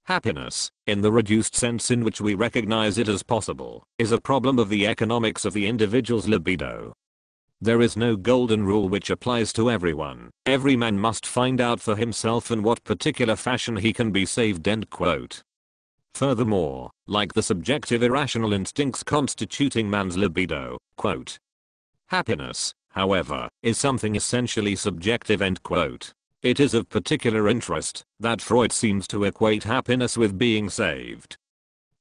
Happiness, in the reduced sense in which we recognize it as possible, is a problem of the economics of the individual's libido. There is no golden rule which applies to everyone. Every man must find out for himself in what particular fashion he can be saved. End quote. Furthermore, like the subjective irrational instincts constituting man's libido, quote, happiness, however, is something essentially subjective. End quote. It is of particular interest that Freud seems to equate happiness with being saved.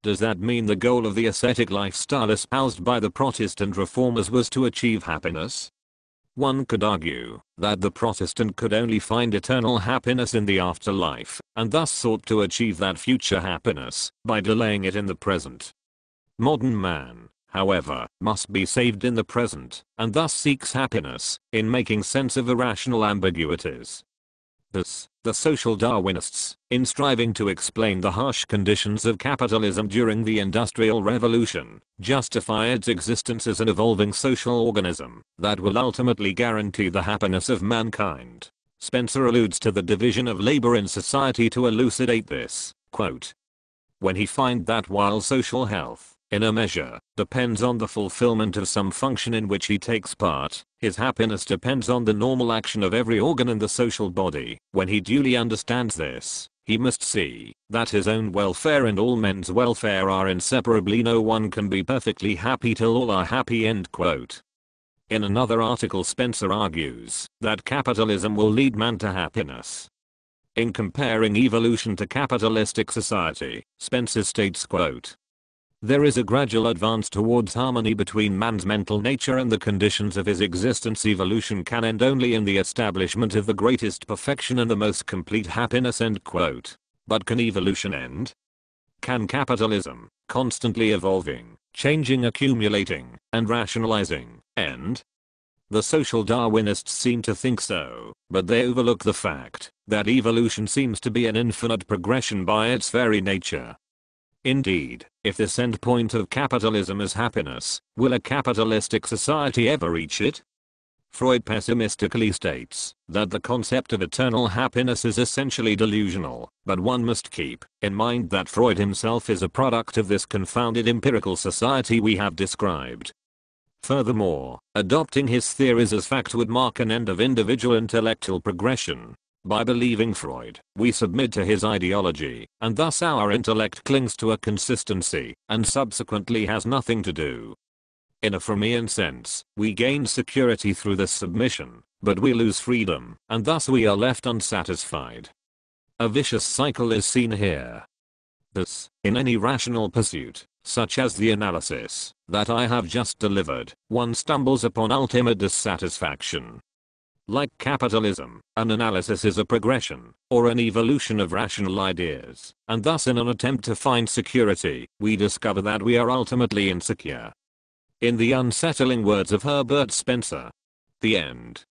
Does that mean the goal of the ascetic lifestyle espoused by the Protestant reformers was to achieve happiness? One could argue that the Protestant could only find eternal happiness in the afterlife, and thus sought to achieve that future happiness by delaying it in the present. Modern man, however, must be saved in the present, and thus seeks happiness in making sense of irrational ambiguities. Thus, the social Darwinists, in striving to explain the harsh conditions of capitalism during the Industrial Revolution, justify its existence as an evolving social organism that will ultimately guarantee the happiness of mankind. Spencer alludes to the division of labor in society to elucidate this, quote, when he finds that while social health, in a measure, depends on the fulfillment of some function in which he takes part, his happiness depends on the normal action of every organ in the social body. When he duly understands this, he must see that his own welfare and all men's welfare are inseparably. No one can be perfectly happy till all are happy. End quote. In another article, Spencer argues that capitalism will lead man to happiness. In comparing evolution to capitalistic society, Spencer states, quote, there is a gradual advance towards harmony between man's mental nature and the conditions of his existence. Evolution can end only in the establishment of the greatest perfection and the most complete happiness. End quote. But can evolution end? Can capitalism, constantly evolving, changing, accumulating, and rationalizing, end? The social Darwinists seem to think so, but they overlook the fact that evolution seems to be an infinite progression by its very nature. Indeed, if this end point of capitalism is happiness, will a capitalistic society ever reach it? Freud pessimistically states that the concept of eternal happiness is essentially delusional, but one must keep in mind that Freud himself is a product of this confounded empirical society we have described. Furthermore, adopting his theories as fact would mark an end of individual intellectual progression. By believing Freud, we submit to his ideology, and thus our intellect clings to a consistency, and subsequently has nothing to do. In a Freudian sense, we gain security through this submission, but we lose freedom, and thus we are left unsatisfied. A vicious cycle is seen here. Thus, in any rational pursuit, such as the analysis that I have just delivered, one stumbles upon ultimate dissatisfaction. Like capitalism, an analysis is a progression, or an evolution of rational ideas, and thus in an attempt to find security, we discover that we are ultimately insecure. In the unsettling words of Herbert Spencer, the end